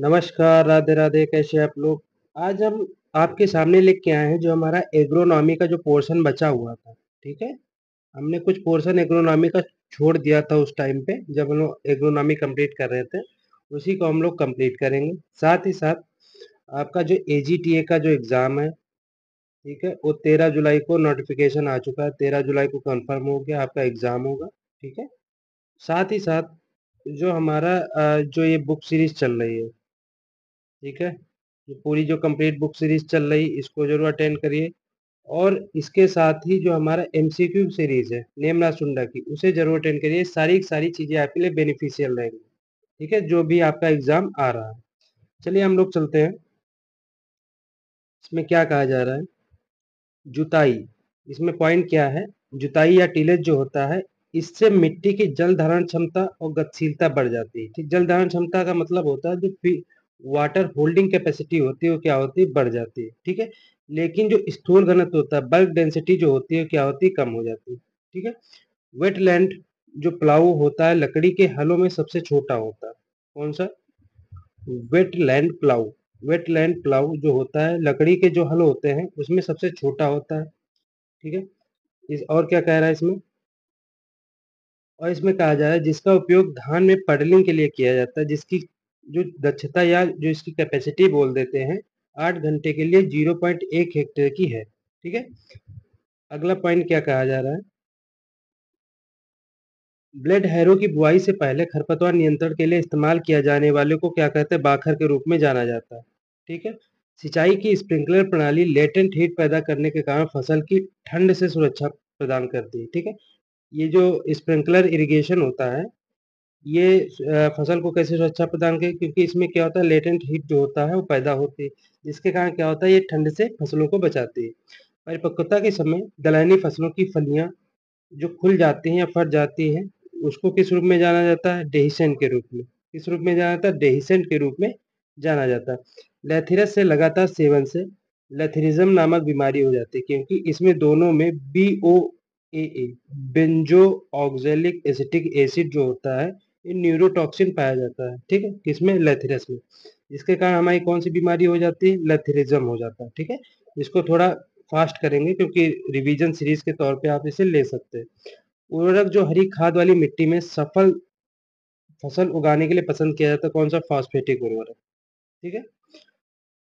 नमस्कार, राधे राधे, कैसे हैं आप लोग? आज हम आपके सामने लेके आए हैं जो हमारा एग्रोनॉमी का जो पोर्शन बचा हुआ था, ठीक है? हमने कुछ पोर्शन एग्रोनॉमी का छोड़ दिया था उस टाइम पे जब हम लोग एग्रोनॉमी कंप्लीट कर रहे थे, उसी को हम लोग कंप्लीट करेंगे। साथ ही साथ आपका जो एजीटीए का जो एग्ज़ाम है, ठीक है? वो 13 जुलाई को नोटिफ़िकेशन आ चुका है, 13 जुलाई को कन्फर्म हो गया आपका एग्ज़ाम होगा, ठीक है? साथ ही साथ जो हमारा जो ये बुक सीरीज़ चल रही है, ठीक है? ये पूरी जो कंप्लीट बुक सीरीज़ चल रही इसको ज़रूर अटेंड करिए और इसके साथ ही जो हमारा एमसीक्यू सीरीज़ है नेमरा सुंडा की उसे ज़रूर अटेंड करिए। सारी की सारी चीज़ें आपके लिए बेनिफिशियल रहेंगी, ठीक है? जो भी आपका एग्ज़ाम आ रहा है। चलिए हम लोग चलते हैं, इसमें क्या कहा जा रहा है? जुताई, इसमें पॉइंट क्या है? जुताई या टिलेज जो होता है, इससे मिट्टी की जल धारण क्षमता और गतिशीलता बढ़ जाती है, ठीक? जल धारण क्षमता का मतलब होता है जो वाटर होल्डिंग कैपेसिटी होती है वो क्या होती है? बढ़ जाती है, ठीक है? लेकिन जो स्थूल घनत्व होता है, बल्क डेंसिटी जो होती है क्या होती है? कम हो जाती है, ठीक है? वेटलैंड जो प्लाऊ होता है लकड़ी के हलों में सबसे छोटा होता है। कौन सा? Wetland plough. वेटलैंड प्लाऊ जो होता है लकड़ी के जो हल होते हैं उसमें सबसे छोटा होता है, ठीक है? इस और क्या कह रहा है इसमें? और इसमें कहा जा रहा है जिसका उपयोग धान में पडलिंग के लिए किया जाता है, जिसकी जो दक्षता या जो इसकी कैपेसिटी बोल देते हैं 8 घंटे के लिए 0.1 हेक्टेयर की है, ठीक है? अगला पॉइंट क्या कहा जा रहा है? ब्लेड हैरो की बुआई से पहले खरपतवार नियंत्रण के लिए इस्तेमाल किया जाने वाले को क्या कहते हैं? बाखर के रूप में जाना जाता है, ठीक है? सिंचाई की स्प्रिंकलर प्रणाली लेटेंट हीट पैदा करने के कारण फसल की ठंड से सुरक्षा प्रदान करती है, ठीक है? ये जो स्प्रिंकलर इरिगेशन होता है ये फसल को कैसे सुरक्षा प्रदान करेगी क्योंकि इसमें क्या होता है लेटेंट हीट जो होता है वो पैदा होती है, जिसके कारण क्या होता है ये ठंड से फसलों को बचाती है। परिपक्वता के समय दलहनी फसलों की फलियाँ जो खुल जाती हैं या फट जाती हैं, उसको किस रूप में जाना जाता है? डेहिसेंट के रूप में। किस रूप में जाना जाता है? डेहिसेंट के रूप में जाना जाता है। लेथिरस से लगातार सेवन से लेथिरिज्म नामक बीमारी हो जाती है क्योंकि इसमें दोनों में BOAA benzo oxalic acetic acid जो होता है ये न्यूरोटॉक्सिन पाया जाता है, ठीक है? किसमें? लेथिरस में। जिसके कारण हमारी कौन-सी बीमारी हो जाती है? लेथिरिज्म हो जाता है, ठीक है? इसको थोड़ा फास्ट करेंगे क्योंकि रिवीजन सीरीज़ के तौर पे आप इसे ले सकते हैं। उर्वरक जो हरी खाद वाली मिट्टी में सफल फसल उगाने के लिए पसंद किया जाता है कौन-सा? फॉस्फेटिक उर्वरक, ठीक है?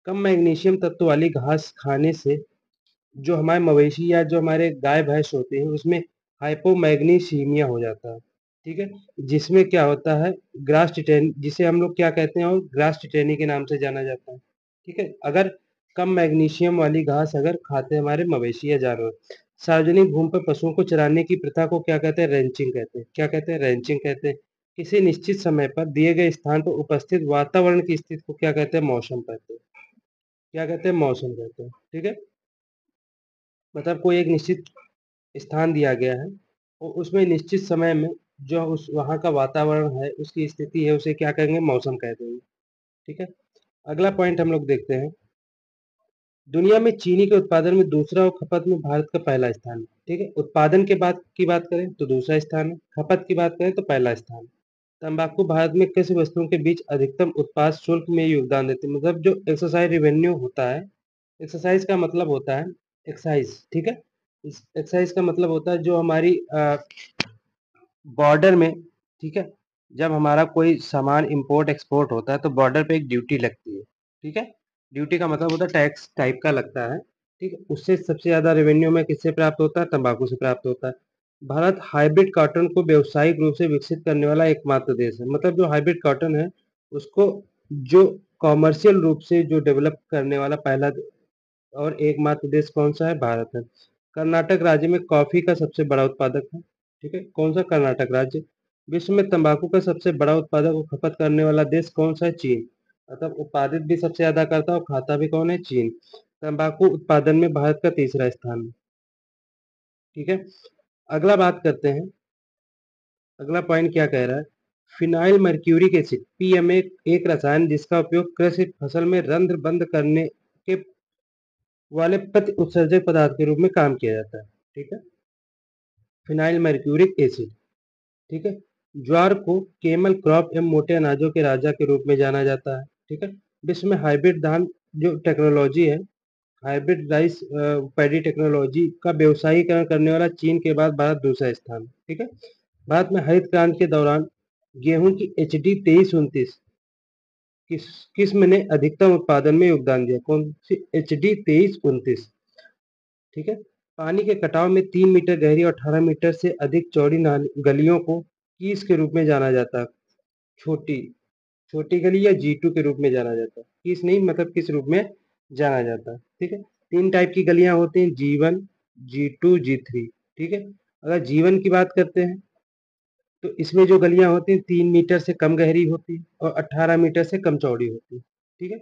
कम मैग्नीशियम तत्व वाली घास खाने से जो हमारे मवेशी या जो हमारे गाय-भैंस होते हैं उसमें हाइपोमैग्नीसीमिया हो जाता है, ठीक है? जिसमें क्या होता है ग्रास टिटेन जिसे हम लोग क्या कहते हैं और ग्रास टिटेनी के नाम से जाना जाता है, ठीक है? अगर कम मैग्नीशियम वाली घास अगर खाते हैं हमारे मवेशी या जानवर। सार्वजनिक भूमि पर पशुओं को चराने की प्रथा को क्या कहते हैं? रैंचिंग कहते हैं। क्या कहते हैं? रैंचिंग कहते हैं। किसी निश्चित समय पर दिए गए स्थान पर उपस्थित वातावरण की स्थिति को क्या कहते हैं? मौसम कहते हैं। क्या कहते हैं? मौसम कहते हैं, ठीक है? मतलब कोई एक निश्चित स्थान दिया गया है और उसमें निश्चित समय में जो उस वहाँ का वातावरण है, उसकी स्थिति है, उसे क्या कहेंगे? मौसम कह देंगे, ठीक है? अगला पॉइंट हम लोग देखते हैं, दुनिया में चीनी के उत्पादन में दूसरा और खपत में भारत का पहला स्थान है, ठीक है? उत्पादन के बाद की बात करें तो दूसरा स्थान है, खपत की बात करें तो पहला स्थान है। तंबाकू भारत में कृषि वस्तुओं के बीच अधिकतम उत्पाद शुल्क में योगदान देते हैं, मतलब जो एक्साइज रेवेन्यू होता है, एक्सरसाइज का मतलब होता है एक्साइज, ठीक है? इस एक्साइज का मतलब होता है जो हमारी बॉर्डर में, ठीक है? जब हमारा कोई सामान इम्पोर्ट एक्सपोर्ट होता है तो बॉर्डर पे एक ड्यूटी लगती है, ठीक है? ड्यूटी का मतलब होता है टैक्स टाइप का लगता है, ठीक है? उससे सबसे ज़्यादा रेवेन्यू में किससे प्राप्त होता है? तंबाकू से प्राप्त होता है। भारत हाइब्रिड कॉटन को व्यावसायिक रूप से विकसित करने वाला एकमात्र देश है। मतलब जो हाइब्रिड कॉटन है उसको जो कॉमर्शियल रूप से जो डेवलप करने वाला पहला और एकमात्र देश कौन-सा है? भारत है। कर्नाटक राज्य में कॉफ़ी का सबसे बड़ा उत्पादक है, ठीक है? कौन-सा? कर्नाटक राज्य। विश्व में तंबाकू का सबसे बड़ा उत्पादक और खपत करने वाला देश कौन-सा है? चीन। मतलब उत्पादित भी सबसे ज़्यादा करता है और खाता भी कौन है? चीन। तंबाकू उत्पादन में भारत का तीसरा स्थान है, ठीक है? अगला बात करते हैं, अगला पॉइंट क्या कह रहा है? फिनाइल मर्क्यूरिक एसिड पीएमए एक रसायन जिसका उपयोग कृषि फसल में रंध्र बंद करने के वाले प्रति उत्सर्जक पदार्थ के रूप में काम किया जाता है, ठीक है? फिनाइल मर्क्यूरिक एसिड, ठीक है? ज्वार को केमल क्रॉप एवं मोटे अनाजों के राजा के रूप में जाना जाता है। ठीक है। विश्व में हाइब्रिड धान जो टेक्नोलॉजी है, हाइब्रिड राइस पैडी टेक्नोलॉजी का व्यवसायीकरण करने वाला चीन के बाद भारत दूसरा स्थान, ठीक है। भारत में हरित क्रांति के दौरान गेहूं की HD 2329 किस्म ने अधिकतम उत्पादन में योगदान दिया। कौन सी? HD 2329, ठीक है। पानी के कटाव में 3 मीटर गहरी और 18 मीटर से अधिक चौड़ी गलियों को कीस के रूप में जाना जाता है। छोटी छोटी गली या G2 के रूप में जाना जाता है। किस नहीं मतलब किस रूप में जाना जाता है, ठीक है। 3 टाइप की गलियां होती हैं, G1, G2, G3, ठीक है। अगर G1 की बात करते हैं तो इसमें जो गलियां होती हैं 3 मीटर से कम गहरी होती है और 18 मीटर से कम चौड़ी होती है, ठीक है।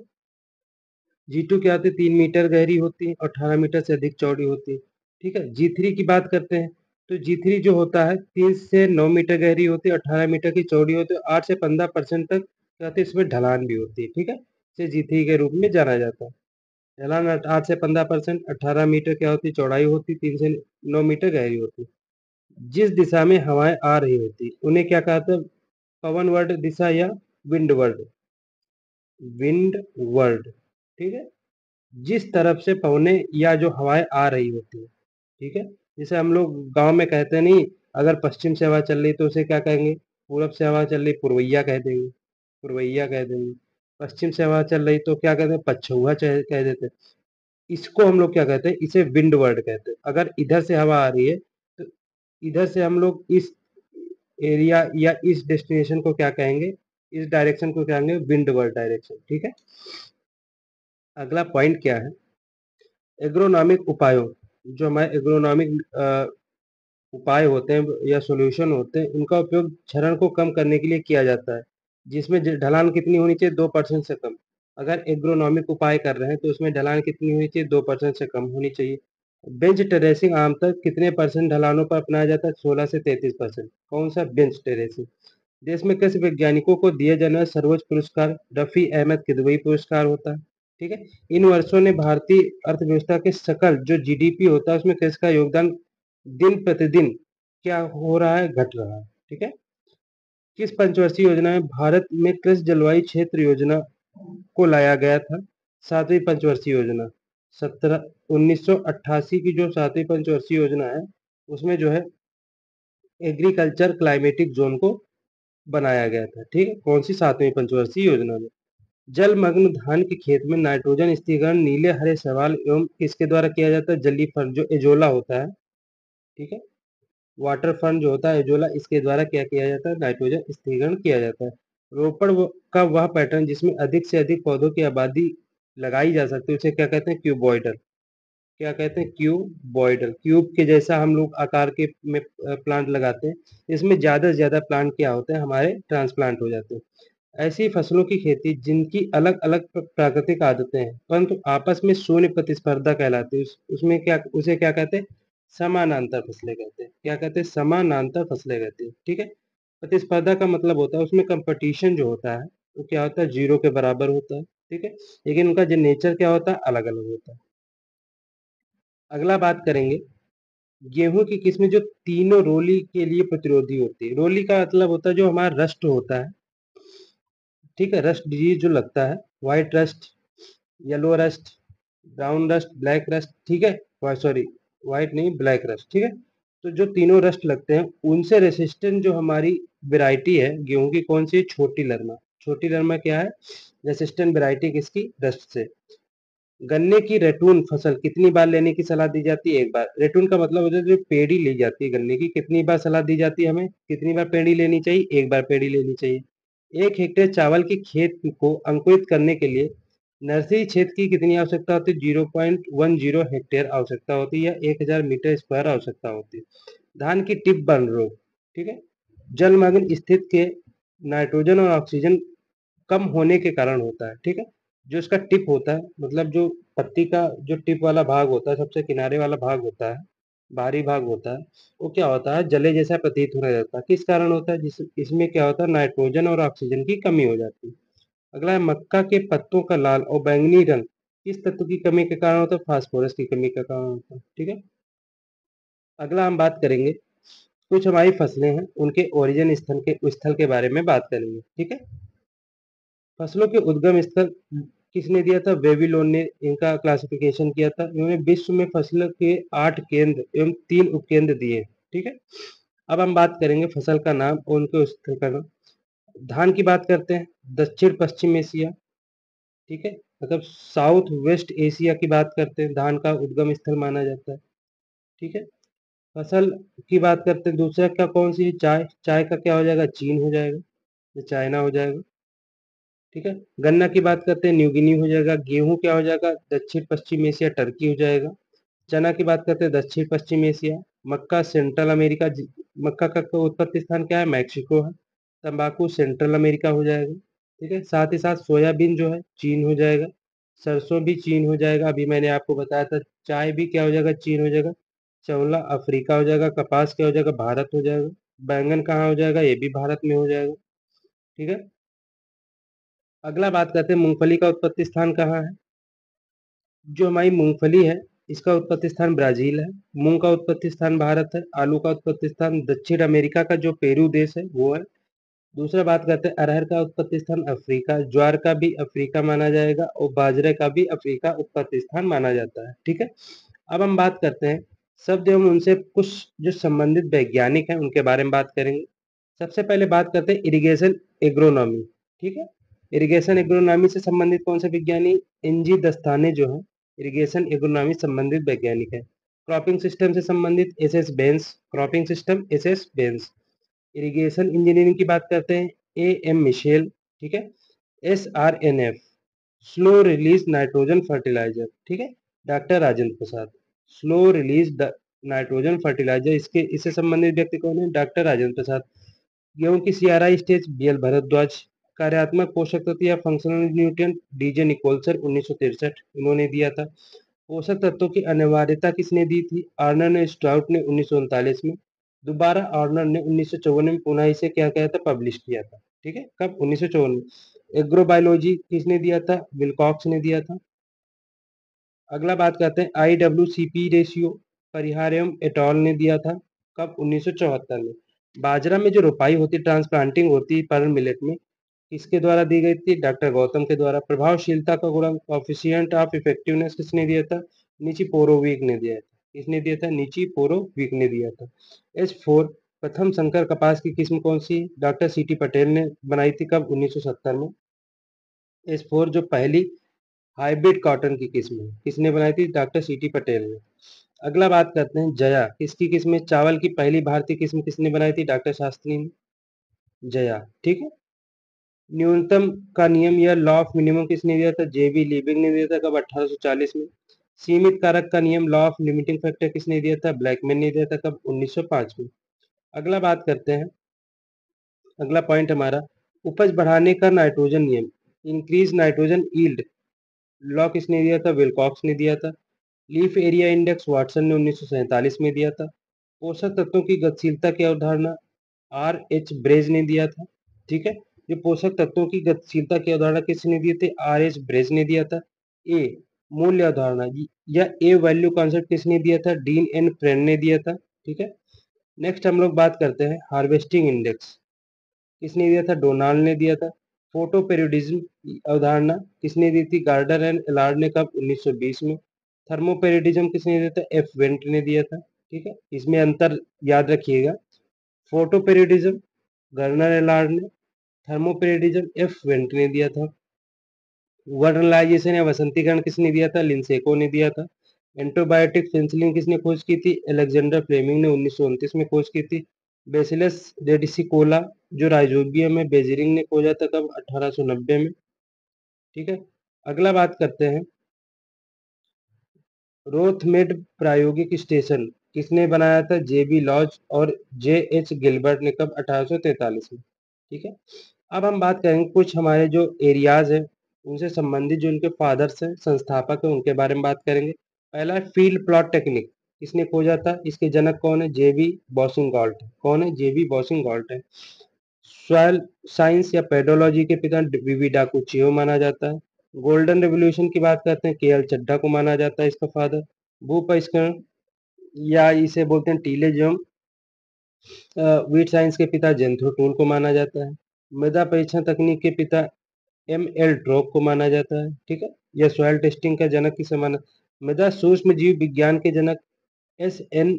G2 क्या होती है, 3 मीटर गहरी होती है और 18 मीटर से अधिक चौड़ी होती है, ठीक है। G3 की बात करते हैं तो G3 जो होता है 3 से 9 मीटर गहरी होती है, 18 मीटर की चौड़ी होती है, 8 से 15% तक क्या होती है, इसमें ढलान भी होती है, ठीक है। इसे G3 के रूप में जाना जाता है। ढलान 8 से 15%, 18 मीटर क्या होती है, चौड़ाई होती है, 3 से 9 मीटर गहरी होती है। जिस दिशा में हवाएं आ रही होती उन्हें क्या कहते हैं, पवन वर्ड दिशा या विंड वर्ड, विंड वर्ड, ठीक है। जिस तरफ से पवने या जो हवाएं आ रही होती है, ठीक है। जैसे हम लोग गांव में कहते नहीं, अगर पश्चिम से हवा चल रही तो उसे क्या कहेंगे, पूरब से हवा चल रही पुरवैया कह देंगे, पुरवैया कह देंगे। पश्चिम से हवा चल रही तो क्या कहते हैं, पछुआ कह देते हैं। इसको हम लोग क्या कहते हैं, इसे विंड वर्ड कहते हैं। अगर इधर से हवा आ रही है तो इधर से हम लोग इस एरिया या इस डेस्टिनेशन को क्या कहेंगे, इस डायरेक्शन को क्या कहेंगे, विंड वर्ड डायरेक्शन, ठीक है। अगला पॉइंट क्या है, एग्रोनॉमिक उपायों, जो हमारे एग्रोनॉमिक उपाय होते हैं या सॉल्यूशन होते हैं, उनका उपयोग क्षरण को कम करने के लिए किया जाता है, जिसमें ढलान कितनी होनी चाहिए, 2% से कम। अगर एग्रोनॉमिक उपाय कर रहे हैं तो उसमें ढलान कितनी होनी चाहिए, 2% से कम होनी चाहिए। बेंच टेरेसिंग आमतौर कितने परसेंट ढलानों पर अपनाया जाता है, 16 से 33%। कौन सा? Bench terracing. देश में कृषि वैज्ञानिकों को दिए जाने वाला सर्वोच्च पुरस्कार रफी अहमद किदवई पुरस्कार होता है, ठीक है। इन वर्षों ने भारतीय अर्थव्यवस्था के सकल जो GDP होता है उसमें कृषि का योगदान दिन प्रतिदिन क्या हो रहा है, घट रहा है, ठीक है। किस पंचवर्षीय योजना में भारत में कृषि जलवायु क्षेत्र योजना को लाया गया था? 7वीं पंचवर्षीय योजना, 1988 की जो 7वीं पंचवर्षीय योजना है उसमें जो है एग्रीकल्चर क्लाइमेटिक जोन को बनाया गया था, ठीक है। कौन सी? 7वीं पंचवर्षीय योजना में। जलमग्न धान के खेत में नाइट्रोजन स्थिरीकरण नीले हरे शैवाल एवं किसके द्वारा किया जाता है, जलीय फल जो एजोला होता है, ठीक है। वाटर फन जो होता है एजोला, इसके द्वारा क्या किया जाता है, नाइट्रोजन स्थिरीकरण किया जाता है। का वह पैटर्न जिसमें अधिक से अधिक पौधों की आबादी लगाई जा सकती है उसे क्या कहते हैं, क्यूबॉइडल। क्या कहते हैं, क्यूबॉइडल। क्यूब के जैसा हम लोग आकार के में प्लांट लगाते हैं, इसमें ज्यादा से ज्यादा प्लांट क्या होते हैं, हमारे ट्रांसप्लांट हो जाते हैं। ऐसी फसलों की खेती जिनकी अलग अलग प्राकृतिक आदतें हैं परंतु आपस में शून्य प्रतिस्पर्धा कहलाती है, उसमें क्या, उसे क्या कहते हैं, समानांतर फसलें कहते हैं। क्या कहते हैं, समानांतर फसलें कहते हैं, ठीक है। प्रतिस्पर्धा का मतलब होता है उसमें कंपटीशन जो होता है वो क्या होता है, जीरो के बराबर होता है, ठीक है। लेकिन उनका जो नेचर क्या होता है, अलग अलग होता है। अगला बात करेंगे, गेहूं की किस्में जो तीनों रोली के लिए प्रतिरोधी होती है। रोली का मतलब होता है जो हमारा रस्ट होता है, ठीक है। रस्ट डिजीज जो लगता है, white rust, yellow rust, brown rust, black rust, ठीक है। सॉरी, व्हाइट नहीं, ब्लैक रस्ट, ठीक है। तो जो तीनों रस्ट लगते हैं उनसे रेसिस्टेंट जो हमारी वैरायटी है गेहूं की, कौन सी? छोटी लरमा। छोटी लरमा क्या है, रेसिस्टेंट वैरायटी किसकी? रस्ट से। गन्ने की रेटून फसल कितनी बार लेने की सलाह दी जाती है? एक बार। रेटून का मतलब होता है जो पेड़ी ली जाती है गन्ने की, कितनी बार सलाह दी जाती है हमें, कितनी बार पेड़ी लेनी चाहिए? एक बार पेड़ी लेनी चाहिए। 1 हेक्टेयर चावल के खेत को अंकुरित करने के लिए नर्सरी क्षेत्र की कितनी आवश्यकता होती है? 0.10 हेक्टेयर आवश्यकता होती है या 1000 मीटर स्क्वायर आवश्यकता होती है। धान की टिप बर्न रोग, ठीक है। जलमग्न स्थित के नाइट्रोजन और ऑक्सीजन कम होने के कारण होता है, ठीक है। जो इसका टिप होता है मतलब जो पत्ती का जो टिप वाला भाग होता है, सबसे किनारे वाला भाग होता है, बाहरी भाग होता है, वो क्या होता है, जले जैसा प्रतीत होने लगता है। किस कारण होता है? इसमें क्या होता है, नाइट्रोजन और ऑक्सीजन की कमी हो जाती है। अगला है, मक्का के पत्तों का लाल और बैंगनी रंग किस तत्व की कमी के कारण होता है? फास्फोरस की कमी के कारण होता है, ठीक है। अगला हम बात करेंगे, कुछ हमारी फसलें हैं उनके ओरिजिन स्थल के बारे में बात करेंगे, ठीक है। फसलों के उद्गम स्थल किसने दिया था? बेबीलोन ने इनका क्लासिफिकेशन किया था। इन्होंने विश्व में फसलों के 8 केंद्र एवं 3 उपकेंद्र दिए। ठीक है, अब हम बात करेंगे फसल का नाम और उनके स्थल का नाम। धान की बात करते हैं, दक्षिण पश्चिम एशिया। ठीक है, मतलब साउथ वेस्ट एशिया की बात करते हैं, धान का उद्गम स्थल माना जाता है। ठीक है, फसल की बात करते हैं, दूसरा क्या कौन सी है? चाय। चाय का क्या हो जाएगा? चीन हो जाएगा, ये चाइना हो जाएगा। ठीक है, गन्ना की बात करते हैं, न्यू गिनी हो जाएगा। गेहूं क्या हो जाएगा? दक्षिण पश्चिम एशिया, टर्की हो जाएगा। चना की बात करते हैं, दक्षिण पश्चिम एशिया। मक्का सेंट्रल अमेरिका, मक्का का उत्पत्ति स्थान क्या है? मैक्सिको है। तंबाकू सेंट्रल अमेरिका हो जाएगा। ठीक है, साथ ही साथ सोयाबीन जो है चीन हो जाएगा। सरसों भी चीन हो जाएगा, अभी मैंने आपको बताया था। चाय भी क्या हो जाएगा? चीन हो जाएगा। चौला अफ्रीका हो जाएगा। कपास क्या हो जाएगा? भारत हो जाएगा। बैंगन कहाँ हो जाएगा? ये भी भारत में हो जाएगा। ठीक है, अगला बात करते हैं, मूंगफली का उत्पत्ति स्थान कहाँ है? जो हमारी मूंगफली है, इसका उत्पत्ति स्थान ब्राजील है। मूंग का उत्पत्ति स्थान भारत है। आलू का उत्पत्ति स्थान दक्षिण अमेरिका का जो पेरू देश है वो है। दूसरा बात करते हैं, अरहर का उत्पत्ति स्थान अफ्रीका। ज्वार का भी अफ्रीका माना जाएगा और बाजरे का भी अफ्रीका उत्पत्ति स्थान माना जाता है। ठीक है, अब हम बात करते हैं शब्द एवं उनसे कुछ जो संबंधित वैज्ञानिक हैं उनके बारे में बात करेंगे। सबसे पहले बात करते हैं इरिगेशन एग्रोनॉमी। ठीक है, इरिगेशन एग्रोनॉमी से संबंधित कौन से विज्ञानी? एनजी दस्ताने जो है इरिगेशन एग्रोनॉमी संबंधित वैज्ञानिक है। क्रॉपिंग सिस्टम से संबंधित S Bains. Cropping system S Bains. Irrigation engineering की बात करते हैं, ए एम मिशेल। ठीक है, S R N F slow release nitrogen fertiliser. ठीक है, doctor Rajendra Prasad. Slow release nitrogen fertiliser, इसके इससे संबंधित व्यक्ति कौन है? डॉक्टर राजेंद्र प्रसाद। गेहूं की सीआरआई स्टेज, बीएल भरद्वाज। कार्यात्मक पोषक तत्व या फंक्शनल न्यूट्रिएंट, डीजे निकोलसर 1963 इन्होंने दिया था। पोषक तत्वों की अनिवार्यता किसने दी थी? आर्नर ने स्ट्राउट ने 1939 में। दोबारा आर्नर ने 1954 में पुनः इसे क्या किया था? पब्लिश किया था। ठीक है, कब? 1954 में। एग्रोबायोलॉजी किसने दिया था? विलकॉक्स ने दिया था। अगला बात करते हैं, IWCP रेशियो, परिहार एवं एटॉल ने दिया था। कब? 1974 में। बाजरा में जो रोपाई होती, ट्रांसप्लांटिंग होती पर्ल मिलेट में, किसके द्वारा दी गई थी? डॉक्टर गौतम के द्वारा। प्रभावशीलता का गुणांक, कोएफिशिएंट ऑफ इफेक्टिवनेस, किसने दिया था? निची पोरोविक ने दिया था। किसने दिया था? निची पोरोविक ने दिया था। S4 प्रथम संकर कपास की किस्म कौन सी? डॉक्टर सीटी पटेल ने बनाई थी। कब? 1970 में। S4 जो पहली हाइब्रिड कॉटन की किस्म है, किसने बनाई थी? डॉक्टर सीटी पटेल ने। अगला बात करते हैं, जया किसकी किस्म है? चावल की पहली भारतीय किस्म किसने बनाई थी? डॉक्टर शास्त्री ने। जया। ठीक है, न्यूनतम का नियम या लॉ ऑफ मिनिमम किसने दिया था? जेबी लिविंग ने दिया था। कब? 1840 में। सीमित कारक का नियम, लॉ ऑफ लिमिटिंग फैक्टर, किसने दिया था? ब्लैकमैन ने दिया था। कब? 1905 में। अगला बात करते हैं, अगला पॉइंट हमारा, उपज बढ़ाने का नाइट्रोजन नियम, इंक्रीज नाइट्रोजन ईल्ड, लॉ किसने दिया था? विलकॉक्स ने दिया था। लीफ एरिया इंडेक्स वाटसन ने 1947 में दिया था। पोषक तत्वों की गतिशीलता की अवधारणा RH ब्रेज ने दिया था। ठीक है, ये पोषक तत्वों की गतिशीलता की अवधारणा किसने दिए थे? RH ब्रेज ने दिया था। ए मूल्य अवधारणा या ए वैल्यू कॉन्सेप्ट किसने दिया था? डीन एन फ्रेंड ने दिया था। ठीक है, नेक्स्ट हम लोग बात करते हैं हार्वेस्टिंग इंडेक्स, किसने दिया था? डोनाल्ड ने दिया था। फोटो पेरियोडिज्म अवधारणा किसने दी थी? गार्डर एंड एलार्ड ने। कब? 1920 में। थर्मोपेरिडिज्म किसने दिया था? F वेंट ने दिया था। ठीक है, इसमें अंतर याद रखिएगा। फोटो पेरियोडिज्म गर्नर एलार्ड ने, थर्मोपेरिडिज्म F वेंट ने दिया था। वर्नलाइजेशन या वसंतीकरण किसने दिया था? लिंसेको ने दिया था। एंटीबायोटिक पेनिसिलिन किसने खोज की थी? अलेक्जेंडर फ्लेमिंग ने 1929 में खोज की थी। बेसिलस रेडिसिकोला जो राइजोबियम है, बेजरिंग ने खोजा था। कब? 1890 में। ठीक है, अगला बात करते हैं, रोथमेड प्रायोगिक स्टेशन किसने बनाया था? JB लॉज और JH गिलबर्ट ने। कब? 1843 में। ठीक है, अब हम बात करेंगे कुछ हमारे जो एरियाज हैं उनसे संबंधित, जो उनके फादर्स हैं, संस्थापक हैं, उनके बारे में बात करेंगे। पहला है फील्ड प्लॉट टेक्निक, किसने खोजा था? इसके जनक कौन है? JB बॉसिंगॉल्ट। कौन है? JB बॉसिंगॉल्ट है। सॉयल साइंस या पेडोलॉजी के पिता VV डाकुचियो माना जाता है। गोल्डन रेवोल्यूशन की बात करते हैं, KL चड्ढा को माना जाता है इसका फादर। भूपरिष्करण या इसे बोलते हैं टीलेज एवं वीट साइंस के पिता जेंथ्रो टूल को माना जाता है। मृदा परीक्षण तकनीक के पिता एमएल ड्रॉप को माना जाता है, ठीक है। यह सॉइल टेस्टिंग का जनक किसे माना, मृदा सूक्ष्म जीव विज्ञान के जनक एस एन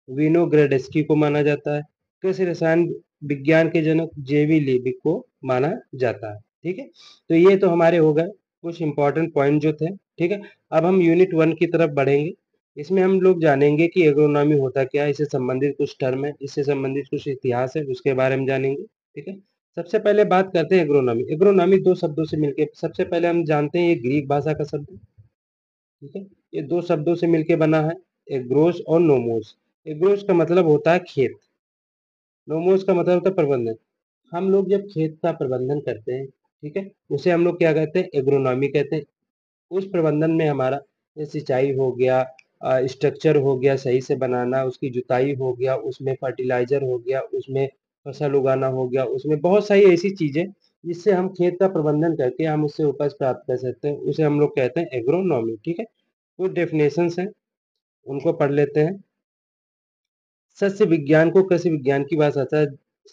विनोग्रेडस्की को माना जाता है। कृषि रसायन विज्ञान के जनक जेवी लेविक को माना जाता है, ठीक है। तो ये तो हमारे हो गए कुछ इंपॉर्टेंट पॉइंट जो थे, ठीक है। अब हम यूनिट 1 की तरफ बढ़ेंगे। इसमें हम लोग जानेंगे कि एग्रोनॉमी होता क्या है, इससे संबंधित कुछ टर्म है, इससे संबंधित कुछ इतिहास है, उसके बारे में जानेंगे, ठीक है। सबसे पहले बात करते हैं एग्रोनॉमी। एग्रोनॉमी दो शब्दों से मिलकर, सबसे पहले हम जानते हैं ये ग्रीक भाषा का शब्द है, ठीक है। ये दो शब्दों से मिलकर बना है, एग्रोस और नोमोस। एग्रोस का मतलब होता है खेत, नोमोस का मतलब होता है प्रबंधन। हम लोग जब खेत का प्रबंधन करते हैं, ठीक है, उसे हम लोग क्या कहते हैं, एग्रोनॉमी कहते हैं। उस प्रबंधन में हमारा ये सिंचाई हो गया, स्ट्रक्चर हो गया सही से बनाना, उसकी जुताई हो गया, उसमें फर्टिलाइजर हो गया, उसमें फसल उगाना हो गया, उसमें बहुत सारी ऐसी चीजें जिससे हम खेत का प्रबंधन करके हम उससे उपज प्राप्त कर सकते हैं, उसे हम लोग कहते हैं एग्रोनॉमी, ठीक है। कुछ डेफिनेशंस हैं, उनको पढ़ लेते हैं। सस्य विज्ञान को कृषि विज्ञान की भाषा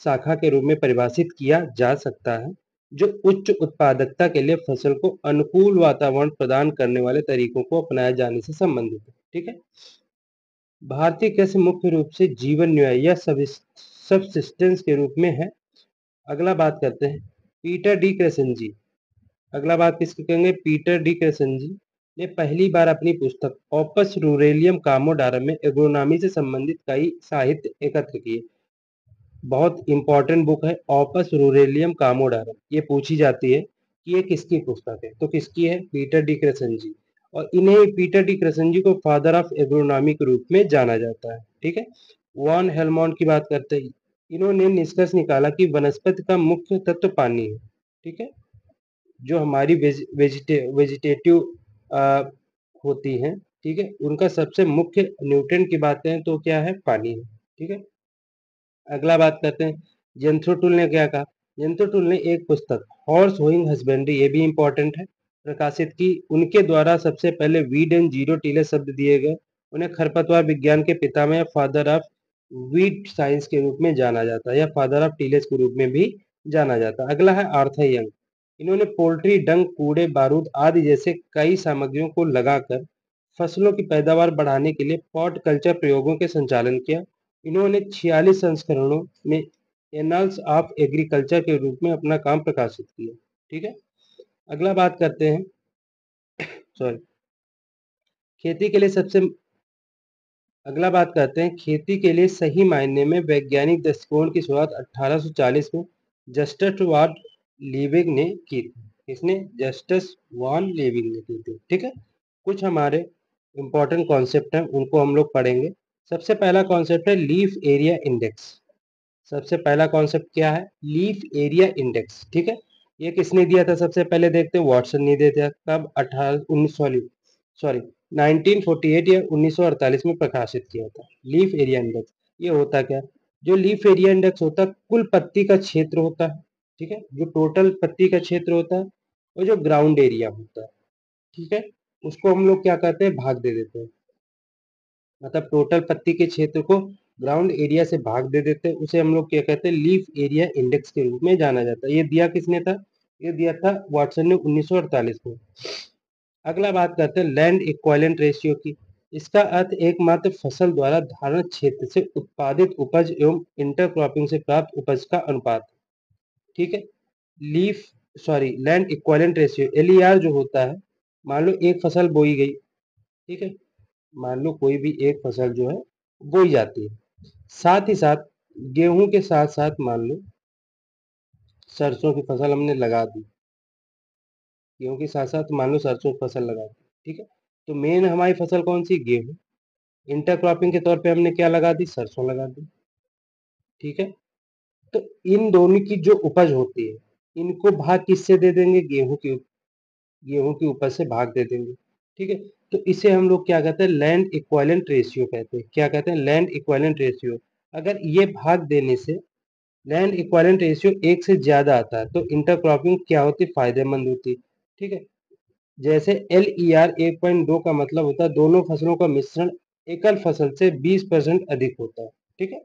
शाखा के रूप में परिभाषित किया जा सकता है, जो उच्च उत्पादकता के लिए फसल को अनुकूल वातावरण प्रदान करने वाले तरीकों को अपनाए जाने से संबंधित है, ठीक है। भारतीय कृषि मुख्य रूप से जीवन न्याय या सबसिस्टेंस के रूप में है। अगला बात करते हैं पीटर डी क्रेसेंजी। अगला बात किसकी करेंगे, पीटर डी क्रेसेंजी ने पहली बार अपनी पुस्तक ऑपस रूरेलियम कामोडारम में एग्रोनॉमी से संबंधित कई साहित्य एकत्र किए। बहुत इंपॉर्टेंट बुक है ऑपस रूरेलियम कामोडारम। ये पूछी जाती है कि ये किसकी पुस्तक है, तो किसकी है, पीटर डी क्रेसेंजी। और इन्हें पीटर डी क्रेसेंजी को फादर ऑफ एग्रोनॉमी के रूप में जाना जाता है, ठीक है। वॉन हेलमोंट की बात करते हैं। इन्होंने निष्कर्ष निकाला कि वनस्पति का मुख्य तत्व पानी है, ठीक है। जो हमारी वेजिटेटिव होती हैं, ठीक है, उनका सबसे मुख्य न्यूट्रिएंट की बात करें तो क्या है, पानी है, ठीक है। अगला बात करते हैं जेंथ्रोटुल ने क्या कहा। जेंथ्रोटुल ने एक पुस्तक हॉर्स होइंग हस्बेंड्री, ये भी इंपॉर्टेंट है, प्रकाशित की। उनके द्वारा सबसे पहले वीड एंड जीरो टीलेस शब्द दिए गए। उन्हें खरपतवार विज्ञान के पितामह या फादर ऑफ वीड साइंस के रूप में जाना जाता है, या फादर ऑफ टीलेस के रूप में भी जाना जाता है। अगला है आर्थर यंग। इन्होंने पोल्ट्री डंग, कूड़े बारूद आदि जैसे कई सामग्रियों को लगाकर फसलों की पैदावार बढ़ाने के लिए पॉट कल्चर प्रयोगों के संचालन किया। इन्होंने 46 संस्करणों में एनल्स ऑफ एग्रीकल्चर के रूप में अपना काम प्रकाशित किया, ठीक है। अगला बात करते हैं, सॉरी, खेती के लिए सबसे अगला बात करते हैं खेती के लिए सही मायने में वैज्ञानिक दृष्टिकोण की शुरुआत 1840 में जस्टस वान लीविंग ने की थी। इसने जस्टस वान लीविंग ने की थी, ठीक है। कुछ हमारे इंपॉर्टेंट कॉन्सेप्ट हैं, उनको हम लोग पढ़ेंगे। सबसे पहला कॉन्सेप्ट है लीफ एरिया इंडेक्स। सबसे पहला कॉन्सेप्ट क्या है, लीफ एरिया इंडेक्स, ठीक है। ये किसने दिया था, सबसे पहले देखते हैं, वाटसन ने दिया था। कब, 18 19 सॉरी 1948 या 1948 में प्रकाशित किया था लीफ एरिया इंडेक्स। ये होता क्या है, जो लीफ एरिया इंडेक्स होता है कुल पत्ती का क्षेत्र होता है, ठीक है, जो टोटल पत्ती का क्षेत्र होता है, और जो ग्राउंड एरिया होता है, ठीक है, उसको हम लोग क्या कहते हैं, भाग दे देते हैं। मतलब टोटल पत्ती के क्षेत्र को ग्राउंड एरिया से भाग दे देते हैं, उसे हम लोग क्या कहते हैं, लीफ एरिया इंडेक्स के रूप में जाना जाता है। ये दिया किसने था, ये दिया था वाटसन ने 1948 में। अगला बात करते हैं लैंड इक्विवेलेंट रेशियो की। इसका अर्थ एकमात्र फसल द्वारा धारण क्षेत्र से उत्पादित उपज एवं इंटरक्रॉपिंग से प्राप्त उपज का अनुपात, ठीक है। लीफ लैंड इक्विवेलेंट रेशियो एलईआर जो होता है, मान लो एक फसल बोई गई, ठीक है, मान लो कोई भी एक फसल जो है बोई जाती है, साथ ही साथ गेहूं के साथ साथ मान लो सरसों की फसल हमने लगा दी, गेहूं के साथ साथ मान लो सरसों की फसल लगा दी, ठीक है। तो मेन हमारी फसल कौन सी, गेहूं। इंटरक्रॉपिंग के तौर पे हमने क्या लगा दी, सरसों लगा दी, ठीक है। तो इन दोनों की जो उपज होती है, इनको भाग किससे दे देंगे, गेहूं की उपज से भाग दे देंगे, ठीक है। तो इसे हम लोग क्या कहते हैं, लैंड इक्विवेलेंट रेशियो कहते हैं। क्या कहते हैं, लैंड इक्विवेलेंट रेशियो। अगर ये भाग देने से लैंड इक्विवेलेंट रेशियो एक से ज्यादा आता है तो इंटरक्रॉपिंग क्या होती, फायदेमंद होती, ठीक है। जैसे एल ई आर 1.2 का मतलब होता है दोनों फसलों का मिश्रण एकल फसल से 20% अधिक होता है, ठीक है।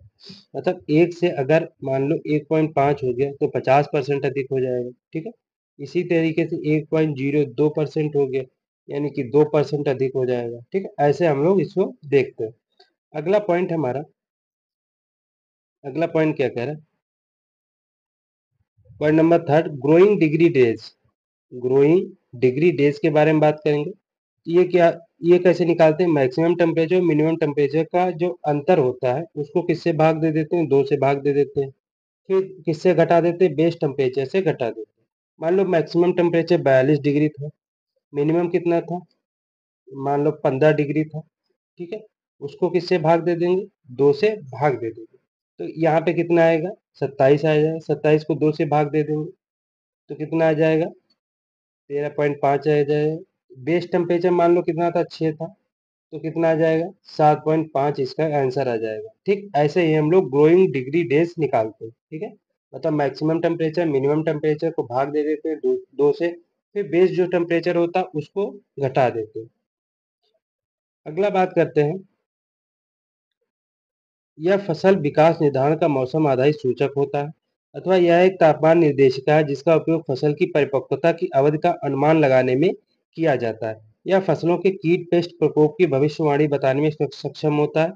मतलब एक से अगर मान लो 1.5 हो गया तो 50% अधिक हो जाएगा, ठीक है। इसी तरीके से 1.02% हो गया, यानी कि 2% अधिक हो जाएगा। ठीक है, ऐसे हम लोग इसको देखते हैं। अगला पॉइंट हमारा, अगला पॉइंट क्या कह रहा है, point number third, growing degree days. Growing degree days के बारे में बात करेंगे। ये क्या, ये कैसे निकालते हैं, मैक्सिमम टेम्परेचर मिनिमम टेम्परेचर का जो अंतर होता है उसको किससे भाग दे देते हैं, 2 से भाग दे देते हैं। फिर किससे घटा देते हैं, बेस टेम्परेचर से घटा देते हैं। मान लो मैक्सिमम टेम्परेचर 42 डिग्री था, मिनिमम कितना था, मान लो 15 डिग्री था। ठीक है, उसको किससे भाग दे देंगे, 2 से भाग दे देंगे। तो यहाँ पे कितना आएगा, 27 आ जाएगा। 27 को 2 से भाग दे देंगे तो कितना आ जाएगा, 13.5 आ जाएगा। बेस टेम्परेचर मान लो कितना था, 6 था, तो कितना आ जाएगा, 7.5 इसका आंसर आ जाएगा। ठीक, ऐसे ही हम लोग ग्रोइंग डिग्री डेज निकालते हैं। ठीक है, मतलब मैक्सिमम टेम्परेचर मिनिमम टेम्परेचर को भाग दे देते हैं 2 से, फिर बेस जो टेम्परेचर होता है उसको घटा देते हैं। अगला बात करते हैं, यह फसल विकास निर्धारण का मौसम आधारित सूचक होता है, अथवा यह एक तापमान निर्देशिका है जिसका उपयोग फसल की परिपक्वता की अवधि का अनुमान लगाने में किया जाता है। यह फसलों के कीट पेस्ट प्रकोप की भविष्यवाणी बताने में सक्षम होता है।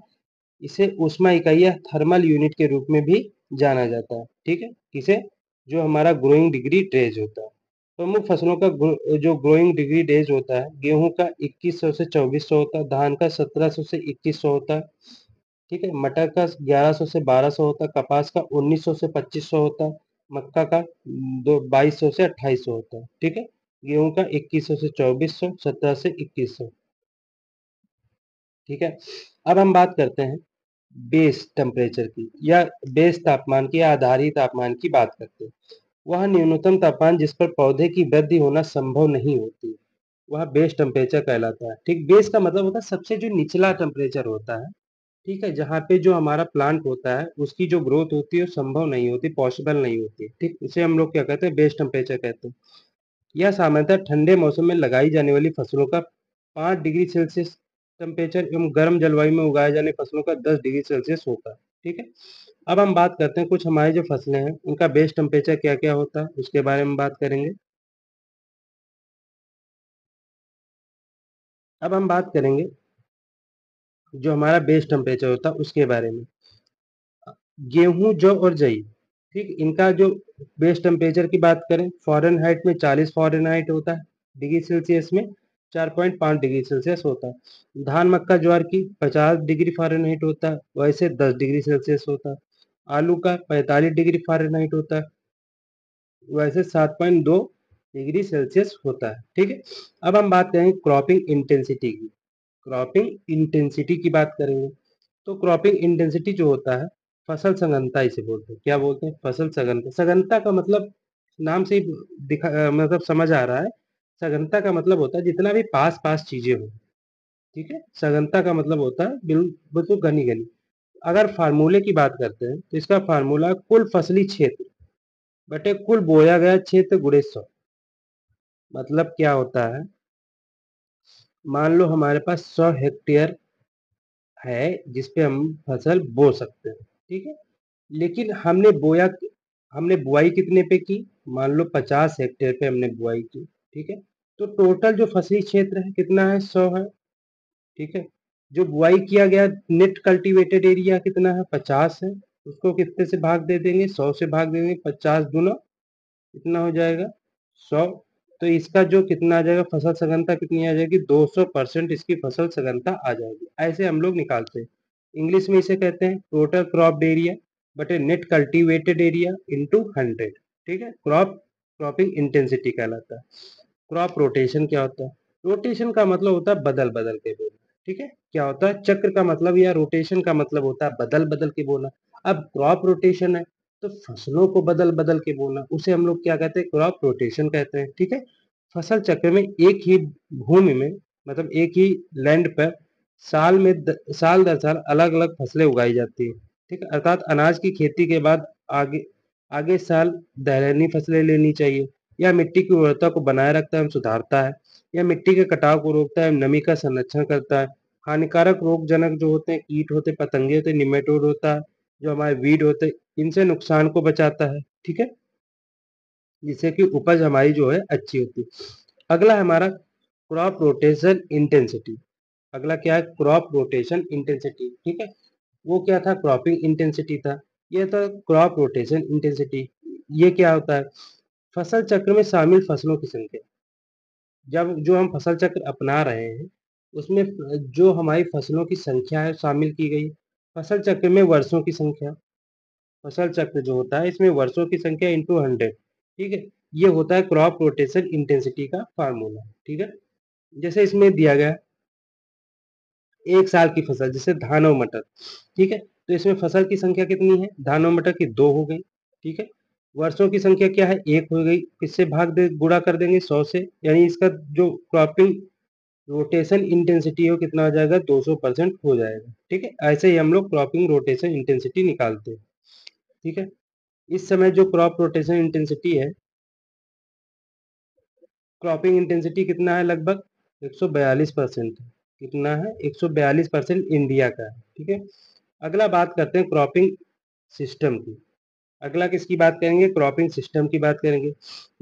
इसे ऊष्मा इकाई या थर्मल यूनिट के रूप में भी जाना जाता है। ठीक है, किसे, जो हमारा ग्रोइंग डिग्री डेज होता है। प्रमुख फसलों का जो ग्रोइंग डिग्री डेज होता है, गेहूं का 2100 से 2400 होता है, धान का 1700 से 2100 होता है। ठीक है, मटर का 1100 से 1200 होता है, कपास का 1900 से 2500 होता है, मक्का का 2200 से 2800 होता है। ठीक है, गेहूं का 2100 से 2400, 17 से 2100। ठीक है, अब हम बात करते हैं बेस टेम्परेचर की, या बेस तापमान की, या आधारी तापमान की बात करते हैं। वह न्यूनतम तापमान जिस पर पौधे की वृद्धि होना संभव नहीं होती, वह बेस टेम्परेचर कहलाता है। ठीक, बेस का मतलब होता है सबसे जो निचला टेम्परेचर होता है। ठीक है, जहाँ पे जो हमारा प्लांट होता है उसकी जो ग्रोथ होती है वो संभव नहीं होती, पॉसिबल नहीं होती। ठीक, इसे हम लोग क्या कहते हैं, बेस टेम्परेचर कहते हैं। यह सामान्यतः ठंडे मौसम में लगाई जाने वाली फसलों का 5 डिग्री सेल्सियस टेम्परेचर एवं गर्म जलवायु में उगाए जाने फसलों का 10 डिग्री सेल्सियस होता है। ठीक है, अब हम बात करते हैं कुछ हमारी जो फसलें हैं उनका बेस टेम्परेचर क्या क्या होता है, उसके बारे में बात करेंगे। अब हम बात करेंगे जो हमारा बेस टेम्परेचर होता है उसके बारे में। गेहूं, जौ और जई, ठीक, इनका जो बेस टेम्परेचर की बात करें, फ़ारेनहाइट में 40 फ़ारेनहाइट होता है, डिग्री सेल्सियस में 4.5 डिग्री सेल्सियस होता है। धान, मक्का, ज्वार की 50 डिग्री फ़ारेनहाइट होता है, वैसे 10 डिग्री सेल्सियस होता है। आलू का 45 डिग्री फ़ारेनहाइट होता है, वैसे 7.2 डिग्री सेल्सियस होता है। ठीक है, अब हम बात करेंगे क्रॉपिंग इंटेंसिटी की। क्रॉपिंग इंटेंसिटी की बात करेंगे तो क्रॉपिंग इंटेंसिटी जो होता है, फसल सघनता इसे बोलते हैं। क्या बोलते हैं, फसल सघनता। सघनता का मतलब नाम से ही मतलब समझ आ रहा है। सघनता का मतलब होता है जितना भी पास पास चीजें हो। ठीक है, सघनता का मतलब होता है बिल्कुल घनी घनी। अगर फार्मूले की बात करते हैं तो इसका फार्मूला कुल फसली क्षेत्र बटे कुल बोया गया क्षेत्र गुणे 100। मतलब क्या होता है, मान लो हमारे पास 100 हेक्टेयर है जिस पे हम फसल बो सकते हैं। ठीक है, लेकिन हमने बुआई कितने पे की, मान लो 50 हेक्टेयर पे हमने बुआई की। ठीक है, तो टोटल जो फसली क्षेत्र है कितना है, 100 है। ठीक है, जो बुआई किया गया नेट कल्टीवेटेड एरिया कितना है, 50 है। उसको कितने से भाग दे देंगे, 100 से भाग दे देंगे, 50 दूना कितना हो जाएगा, 100। तो इसका जो कितना आ जाएगा, फसल सघनता कितनी आ जाएगी, 200% इसकी फसल सघनता आ जाएगी। ऐसे हम लोग निकालते हैं। इंग्लिश में इसे कहते हैं टोटल क्रॉप एरिया बटे नेट कल्टीवेटेड एरिया इंटू 100। ठीक है, क्रॉपिंग इंटेंसिटी कहलाता है। क्रॉप रोटेशन क्या होता है, रोटेशन का मतलब होता है बदल बदल के बोलना। ठीक है, क्या होता है, चक्र का मतलब या रोटेशन का मतलब होता है बदल बदल के बोलना। अब क्रॉप रोटेशन है तो फसलों को बदल बदल के बोलना, उसे हम लोग क्या कहते हैं, क्रॉप रोटेशन कहते हैं। ठीक है, फसल चक्र में एक ही भूमि में, मतलब एक ही लैंड पर साल दर साल अलग अलग फसलें उगाई जाती है। ठीक है, अर्थात अनाज की खेती के बाद आगे आगे साल दलहनी फसलें लेनी चाहिए। यह मिट्टी की उर्वरता को बनाए रखता है एवं सुधारता है। यह मिट्टी के कटाव को रोकता है एवं नमी का संरक्षण करता है। हानिकारक रोगजनक जो होते हैं, कीट होते हैं, पतंगे होते हैं, निमेटोड होता है, जो हमारे वीड होते हैं, इनसे नुकसान को बचाता है। ठीक है, जिससे कि उपज हमारी जो है अच्छी होती है। अगला है हमारा क्रॉप रोटेशन इंटेंसिटी। अगला क्या है? Crop rotation intensity. ठीक है, वो क्या था? क्रॉपिंग इंटेंसिटी था। ये था क्रॉप रोटेशन इंटेंसिटी। ये क्या होता है? फसल चक्र में शामिल फसलों की संख्या। जब जो हम फसल चक्र अपना रहे हैं उसमें जो हमारी फसलों की संख्या है शामिल की गई। फसल चक्र में वर्षों की संख्या, फसल चक्र जो होता है इसमें वर्षों की संख्या इंटू 100। ठीक है, ये होता है क्रॉप रोटेशन इंटेंसिटी का फार्मूला। ठीक है, जैसे इसमें दिया गया एक साल की फसल जैसे धान और मटर। ठीक है, तो इसमें फसल की संख्या कितनी है? धान और मटर की 2 हो गई। ठीक है, वर्षों की संख्या क्या है? 1 हो गई। किससे भाग दे गुणा कर देंगे? 100 से। यानी इसका जो क्रॉपिंग रोटेशन इंटेंसिटी है वो कितना हो जाएगा? 200% हो जाएगा। ठीक है, ऐसे ही हम लोग क्रॉपिंग रोटेशन इंटेंसिटी निकालते हैं। ठीक है, इस समय जो क्रॉप रोटेशन इंटेंसिटी है, क्रॉपिंग इंटेंसिटी कितना है? लगभग 142%। कितना है? 142% इंडिया का है। ठीक है, अगला बात करते हैं क्रॉपिंग सिस्टम की। अगला किसकी बात करेंगे? क्रॉपिंग सिस्टम की बात करेंगे।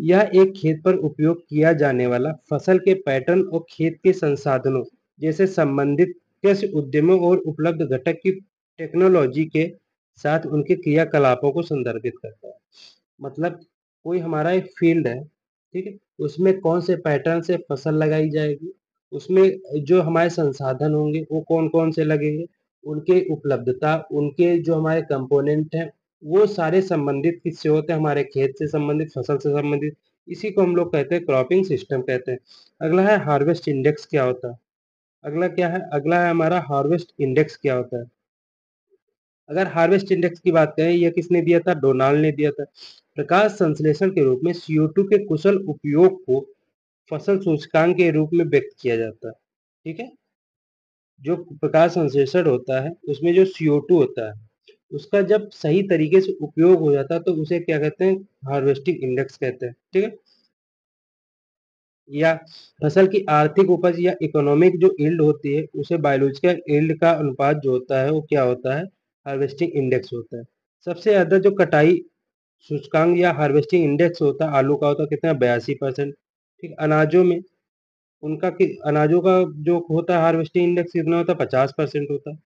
यह एक खेत पर उपयोग किया जाने वाला फसल के पैटर्न और खेत के संसाधनों जैसे संबंधित कृषि उद्यमों और उपलब्ध घटक की टेक्नोलॉजी के साथ उनके क्रियाकलापों को संदर्भित करता है। मतलब कोई हमारा एक फील्ड है, ठीक है, उसमें कौन से पैटर्न से फसल लगाई जाएगी, उसमें जो हमारे संसाधन होंगे वो कौन कौन से लगेंगे, उनके उपलब्धता, उनके जो हमारे कंपोनेंट हैं वो सारे संबंधित किससे होते हैं? हमारे खेत से संबंधित, फसल से संबंधित। इसी को हम लोग कहते हैं क्रॉपिंग सिस्टम कहते हैं। अगला है हार्वेस्ट इंडेक्स क्या होता है? अगला क्या है? अगला है हमारा हार्वेस्ट इंडेक्स क्या होता है? अगर हार्वेस्ट इंडेक्स की बात करें, यह किसने दिया था? डोनाल्ड ने दिया था। प्रकाश संश्लेषण के रूप में CO2 के कुशल उपयोग को फसल सूचकांक के रूप में व्यक्त किया जाता है। ठीक है, जो प्रकाश संश्लेषण होता है उसमें जो CO2 होता है उसका जब सही तरीके से उपयोग हो जाता है तो उसे क्या कहते हैं? हार्वेस्टिंग इंडेक्स कहते हैं। ठीक है, या फसल की आर्थिक उपज या इकोनॉमिक जो यील्ड होती है उसे बायोलॉजिकल यील्ड का अनुपात जो होता है वो क्या होता है? हार्वेस्टिंग इंडेक्स होता है। सबसे ज्यादा जो कटाई सूचकांक या हार्वेस्टिंग इंडेक्स होता है आलू का होता है कितना? 82%। ठीक, अनाजों में अनाजों का जो होता है हार्वेस्टिंग इंडेक्स कितना होता है? 50% होता है।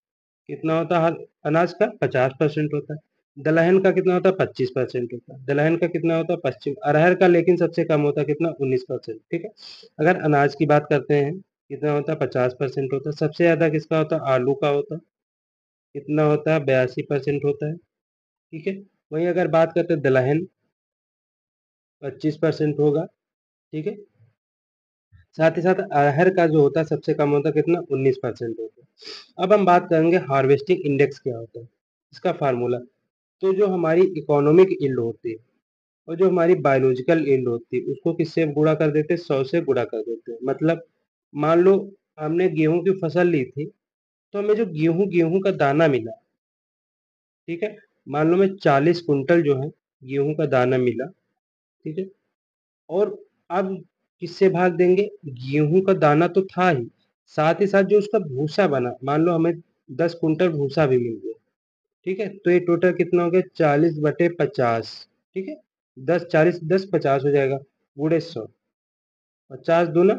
कितना होता है? अनाज का 50% होता है। दलहन का कितना होता है? 25% होता है। दलहन का कितना होता है? पश्चिम अरहर का लेकिन सबसे कम होता है कितना? 19%। ठीक है, अगर अनाज की बात करते हैं कितना होता है? 50% होता है। सबसे ज्यादा किसका होता है? आलू का होता है। कितना होता है? 82% होता है। ठीक है, वहीं अगर बात करते हैं दलहन 25% होगा। ठीक है, साथ ही साथ अरहर का जो होता है सबसे कम होता है कितना? 19% होता है। अब हम बात करेंगे हार्वेस्टिंग इंडेक्स क्या होता है, इसका फार्मूला। तो जो हमारी इकोनॉमिक यील्ड होती है और जो हमारी बायोलॉजिकल यील्ड होती है उसको किससे गुणा कर देते हैं? 100 से गुणा कर देते हैं। मतलब मान लो हमने गेहूं की फसल ली थी तो हमें जो गेहूं गेहूं का दाना मिला, ठीक है, मान लो मैं 40 कुंटल जो है गेहूं का दाना मिला। ठीक है, और अब किससे भाग देंगे? गेहूं का दाना तो था ही, साथ ही साथ जो उसका भूसा बना, मान लो हमें 10 कुंटल भूसा भी मिल गया। ठीक है, तो ये टोटल कितना हो गया? 40/50। ठीक है, 10 40 10 50 हो जाएगा, गुणे 100। 50 दूना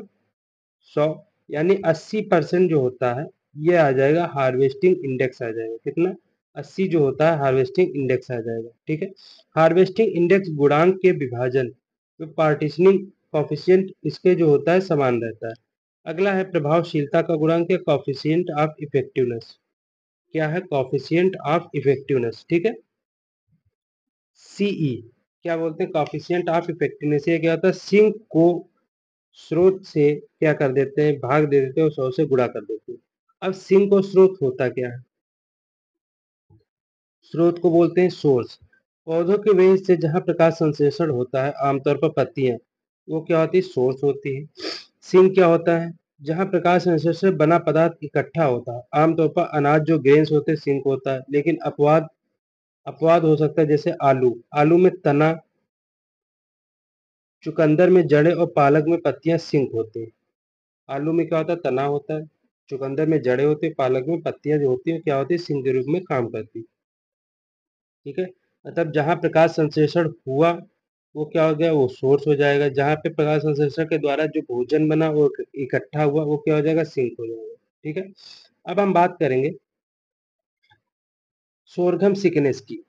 100, यानी 80% जो होता है ये आ जाएगा हार्वेस्टिंग इंडेक्स आ जाएगा। कितना? 80 जो होता है हार्वेस्टिंग इंडेक्स आ जाएगा। ठीक है, हार्वेस्टिंग इंडेक्स गुणांक के विभाजन जो पार्टिशनिंग कॉफिशिएंट इसके जो होता है समान रहता है। अगला है प्रभावशीलता का गुणांक या कॉफिशिएंट ऑफ इफेक्टिवनेस। क्या है? Coefficient of effectiveness. ठीक है, सीई क्या बोलते हैं? Coefficient of effectiveness. ये क्या होता है? सिंक को स्रोत से क्या कर देते हैं? भाग दे देते हैं और 100 से गुणा कर देते हैं। अब सिंक और स्रोत होता क्या है? स्रोत को बोलते हैं सोर्स। पौधों के वेज से जहाँ प्रकाश संश्लेषण होता है आमतौर पर पत्तियां, वो क्या होती है? सोर्स होती है। सिंक क्या होता है? जहाँ प्रकाश संश्लेषण से बना पदार्थ इकट्ठा होता है, आमतौर पर अनाज जो ग्रेन्स होते हैं सिंक होता है। लेकिन अपवाद अपवाद हो सकता है, जैसे आलू। आलू में तना, चुकंदर में जड़ें और पालक में पत्तियां सिंक होती हैं। आलू में क्या होता है? तना होता है, चुकंदर में जड़ें होती है, पालक में पत्तियां जो होती हैं क्या होती है? सिंक के रूप में काम करती है। ठीक है, मतलब जहाँ प्रकाश संश्लेषण हुआ वो क्या हो गया, वो सोर्स हो जाएगा। जहाँ पे प्रकाश संश्लेषण के द्वारा जो भोजन बना वो इकट्ठा हुआ, वो क्या हो जाएगा, सिंक हो जाएगा। ठीक है, अब हम बात करेंगे सोरगम सिकनेस की।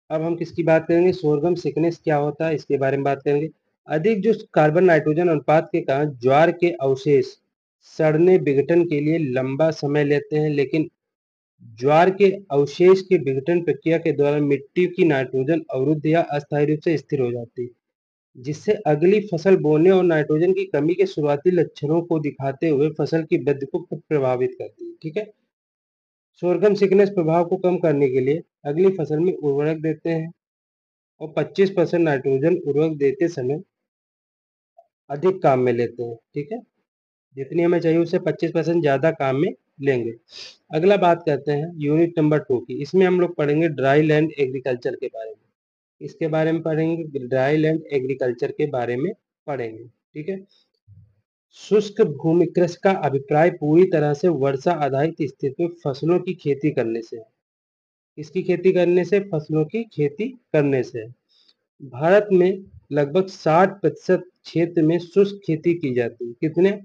अब हम किसकी बात करेंगे, सोरगम सिकनेस क्या होता है इसके बारे में बात करेंगे। अधिक जो कार्बन नाइट्रोजन अनुपात के कारण ज्वार के अवशेष सड़ने विघटन के लिए लंबा समय लेते हैं, लेकिन ज्वार के अवशेष की विघटन प्रक्रिया के दौरान मिट्टी की नाइट्रोजन अवरुद्ध या अस्थायी रूप से स्थिर हो जाती है, जिससे अगली फसल बोने और नाइट्रोजन की कमी के शुरुआती लक्षणों को दिखाते हुए फसल की वृद्धि को प्रभावित करती है। ठीक है, सोरगम सिकनेस प्रभाव को कम करने के लिए अगली फसल में उर्वरक देते हैं और 25% नाइट्रोजन उर्वरक देते समय अधिक काम में लेते हैं। ठीक है, जितनी हमें चाहिए उससे 25% ज्यादा काम में लेंगे। अगला बात करते हैं यूनिट नंबर 2 की। इसमें हम लोग पढ़ेंगे ड्राई लैंड एग्रीकल्चर के बारे में। इसके बारे में पढ़ेंगे, ड्राई लैंड एग्रीकल्चर के बारे में पढ़ेंगे। ठीक है, शुष्क भूमि कृषि का अभिप्राय पूरी तरह से वर्षा आधारित स्थिति में फसलों की खेती करने से है। इसकी खेती करने से, फसलों की खेती करने से है। भारत में लगभग 60% क्षेत्र में शुष्क खेती की जाती है। कितने,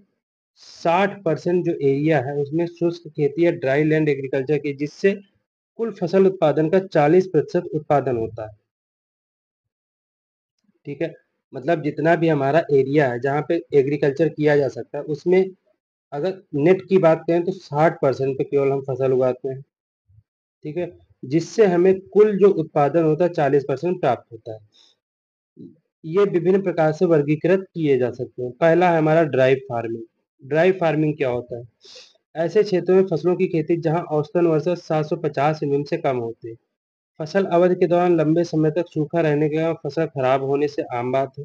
60% जो एरिया है उसमें शुष्क खेती या ड्राई लैंड एग्रीकल्चर की, जिससे कुल फसल उत्पादन का 40% उत्पादन होता है। ठीक है, मतलब जितना भी हमारा एरिया है जहाँ पे एग्रीकल्चर किया जा सकता है, उसमें अगर नेट की बात करें तो 60% पे केवल हम फसल उगाते हैं। ठीक है, जिससे हमें कुल जो उत्पादन होता है 40% प्राप्त होता है। ये विभिन्न प्रकार से वर्गीकृत किए जा सकते हैं। पहला है हमारा ड्राई फार्मिंग। ड्राई फार्मिंग क्या होता है, ऐसे क्षेत्रों में फसलों की खेती जहां औसतन वर्षा 750 mm से कम होती है। फसल अवधि के दौरान लंबे समय तक सूखा रहने के कारण फसल खराब होने से आम बात है।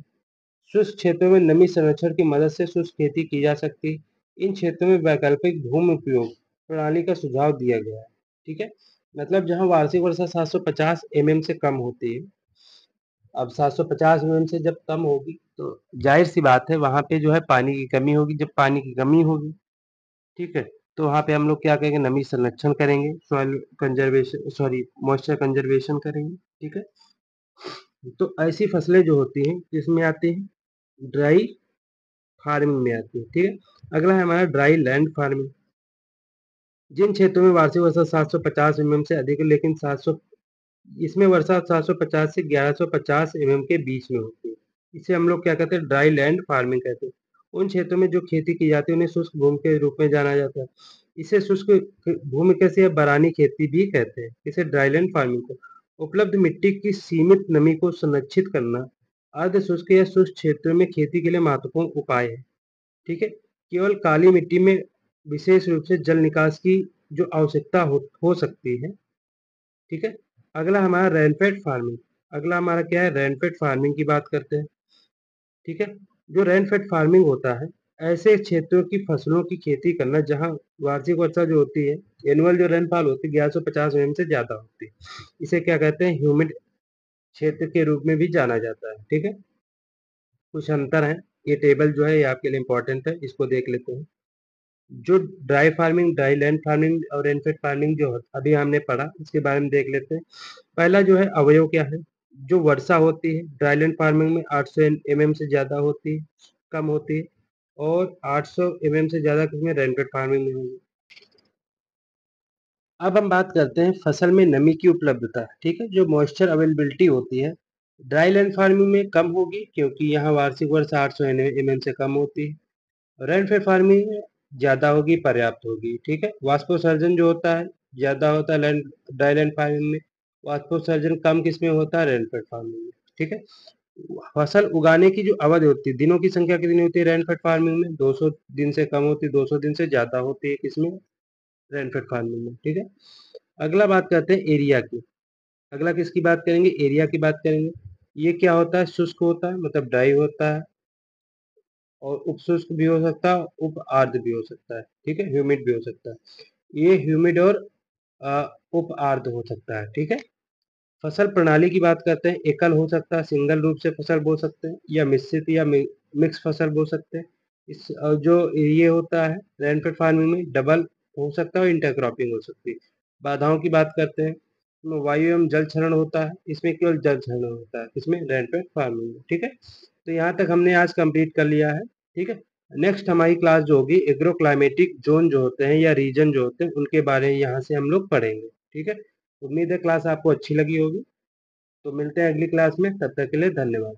शुष्क क्षेत्रों में नमी संरक्षण की मदद से शुष्क खेती की जा सकती है। इन क्षेत्रों में वैकल्पिक भूमि उपयोग प्रणाली का सुझाव दिया गया है। ठीक है, मतलब जहां वार्षिक वर्षा 750 mm से कम होती है, अब 750 mm से जब कम होगी तो जाहिर सी बात है वहां पे जो है पानी की कमी होगी। जब पानी की कमी होगी, ठीक है, तो वहां पे हम लोग क्या करेंगे, नमी संरक्षण करेंगे, soil conservation, sorry moisture conservation करेंगे। ठीक है, तो ऐसी फसलें जो होती हैं किसमें आती हैं, ड्राई फार्मिंग में आती है। ठीक है, अगला है हमारा ड्राई लैंड फार्मिंग। जिन क्षेत्रों में वार्षिक वर्षा 750 mm से अधिक है, लेकिन 700 इसमें वर्षा 750 से 1150 mm के बीच में होती है, इसे हम लोग क्या कहते हैं, ड्राई लैंड फार्मिंग कहते हैं। उन क्षेत्रों में जो खेती की जाती है उन्हें शुष्क भूमि के रूप में जाना जाता है। इसे शुष्क भूमि कैसे, बरानी खेती भी कहते हैं, इसे ड्राई लैंड फार्मिंग को। उपलब्ध मिट्टी की सीमित नमी को संरक्षित करना अर्ध शुष्क या शुष्क क्षेत्रों में खेती के लिए महत्वपूर्ण उपाय है। ठीक है, केवल काली मिट्टी में विशेष रूप से जल निकास की जो आवश्यकता हो सकती है। ठीक है, अगला हमारा रेनफेड फार्मिंग। अगला हमारा क्या है, रेनफेड फार्मिंग की बात करते हैं। ठीक है, जो रेनफेड फार्मिंग होता है, ऐसे क्षेत्रों की फसलों की खेती करना जहां वार्षिक वर्षा जो होती है, एनुअल जो रेनफॉल होती है 1150 mm से ज्यादा होती है, इसे क्या कहते हैं, ह्यूमिड क्षेत्र के रूप में भी जाना जाता है। ठीक है, कुछ अंतर है। ये टेबल जो है ये आपके लिए इंपॉर्टेंट है, इसको देख लेते हैं। जो dry farming, dry land farming और रेनफेड फार्मिंग जो अभी हमने पढ़ा, इसके बारे में देख लेते हैं। पहला जो है अवयव क्या है, जो वर्षा होती है ड्राई लैंड फार्मिंग में 800 mm से ज्यादा होती है, कम होती है, और 800 mm से ज्यादा किसमें, रेनफेड फार्मिंग में होगी। अब हम बात करते हैं फसल में नमी की उपलब्धता। ठीक है, जो मॉइस्चर अवेलेबिलिटी होती है ड्राई लैंड फार्मिंग में कम होगी, क्योंकि यहाँ वार्षिक वर्षा 800 mm से कम होती है। रेनफेड फार्मिंग में ज्यादा होगी, पर्याप्त होगी। ठीक है, वाष्पोत्सर्जन जो होता है ज्यादा होता है लैंड ड्राई लैंड फार्मिंग में, वाष्पोत्सर्जन कम किसमें होता है, रेनफेड फार्मिंग में। ठीक है, फसल उगाने की जो अवधि होती है, दिनों की संख्या कितनी होती है रेनफेड फार्मिंग में, 200 दिन से कम होती है, 200 दिन से ज्यादा होती है किसमें, रेनफेड फार्मिंग में। ठीक है, अगला बात करते हैं एरिया की। अगला किसकी बात करेंगे, एरिया की बात करेंगे। ये क्या होता है, शुष्क होता है, मतलब ड्राई होता है, और उपशुष्क भी हो सकता है, उप आर्द्र भी हो सकता है। ठीक है, ह्यूमिड भी हो सकता है। ये ह्यूमिड और उप आर्द्र हो सकता है। ठीक है, फसल प्रणाली की बात करते हैं। एकल हो सकता है, सिंगल रूप से फसल बो सकते हैं, या मिश्रित या मिक्स फसल बो सकते हैं। इस जो ये होता है रेनफेड फार्मिंग में डबल हो सकता है और इंटरक्रॉपिंग हो सकती है। बाधाओं की बात करते हैं। इसमें वायु एवं जल क्षरण होता है, इसमें केवल जल क्षरण होता है, इसमें रेनफेड फार्मिंग में, ठीक है। तो यहाँ तक हमने आज कंप्लीट कर लिया है, ठीक है। नेक्स्ट हमारी क्लास जो होगी एग्रो क्लाइमेटिक जोन जो होते हैं या रीजन जो होते हैं उनके बारे में यहाँ से हम लोग पढ़ेंगे, ठीक है। उम्मीद है क्लास आपको अच्छी लगी होगी। तो मिलते हैं अगली क्लास में, तब तक के लिए धन्यवाद।